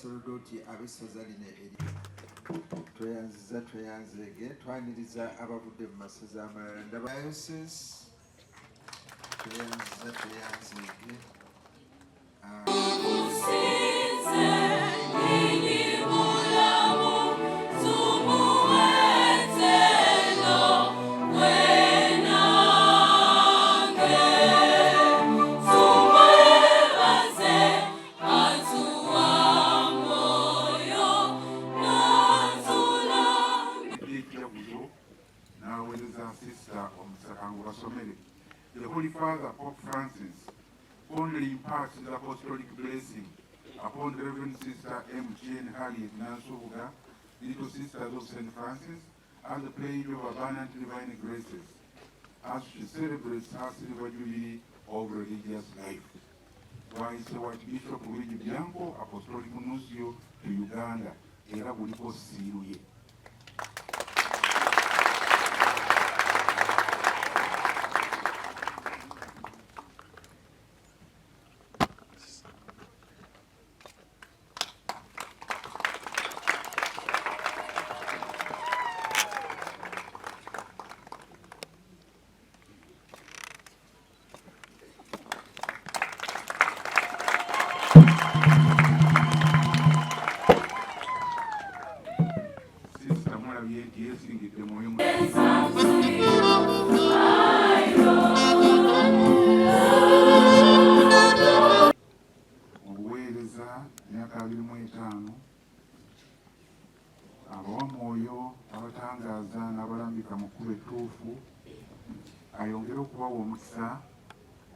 abasolodooti ab'essaza lino eri tweyanzeege twaniriza abavudde mu masaza amalala ndaba diocese tweyanzeege The Holy Father, Pope Francis, fondly imparts the apostolic blessing upon the Reverend Sister M. Jane Harriet Nansubuga, Little Sisters of St. Francis, as a pledge of abundant divine graces, as she celebrates her silver jubilee of religious life. Vice Archbishop Luigi Bianco, Apostolic Nuncio to Uganda, era buliko siiruye. Ab'omwoyo abatangaza n'abalambika mu kkubo ettuufu ayongere okubawa omukisa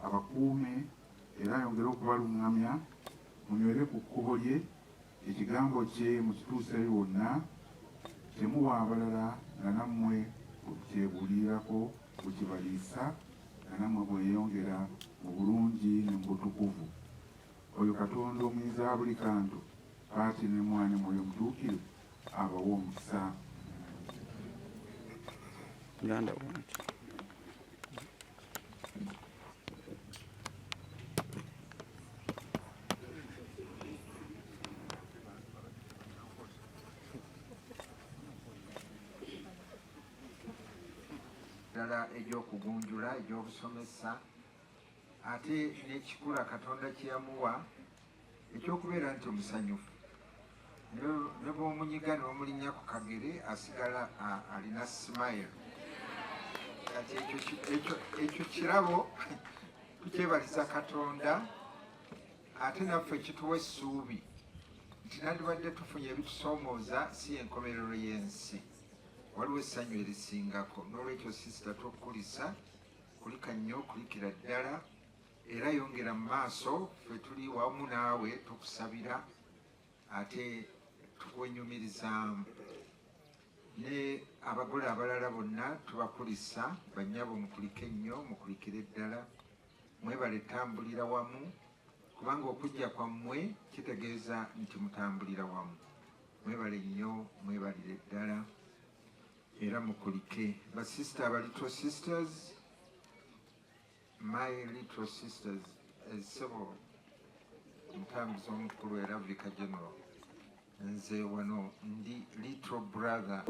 abakuume era ayongere okubaluŋŋamya munywere ku kkubo lye ekigambo kye mukituuseyo wonna kyemuwa abalala nga nammwe kyebuulirako kukibaliisa nga nammwe bweyongera mu bulungi ne mu butukuvu. Oyo Katonda omuyinza wa buli kantu Paati ne Mwana Mwoyo Mutuukirivu abawa omukisa. ddala egy'okugunjula egy'obusomesa ate n'ekikula Katonda kye yamuwa ekyokubeera nti omusanyufu ne bw'omunyiga ne bamulinnya ku kagere asigala alina smile. Kati ekyo kirabo tukyebaliza Katonda ate naffe kituwa essuubi nti nandibadde tufunye ebitusoomooza si enkomerero y'ensi, waliwo essanyu erisingako. N'olwekyo sisita tokkulisa kulika nnyo kulikira ddala era yongera mu maaso ffe tuli wamu naawe tukusabira ate tukwenyumirizaamu. Ne abagole abalala bonna tubakulisa bannyabo mukulike nnyo mukulikire ddala mwebale tambulira wamu kubanga okujja kwammwe kitegeeza nti mutambulira wamu. Mwebale nnyo mwebalire ddala era mukulike. Basista aba little sisters, my little sisters essebo omutambuzi omukulu era Vicar General, nze wano ndi little brother.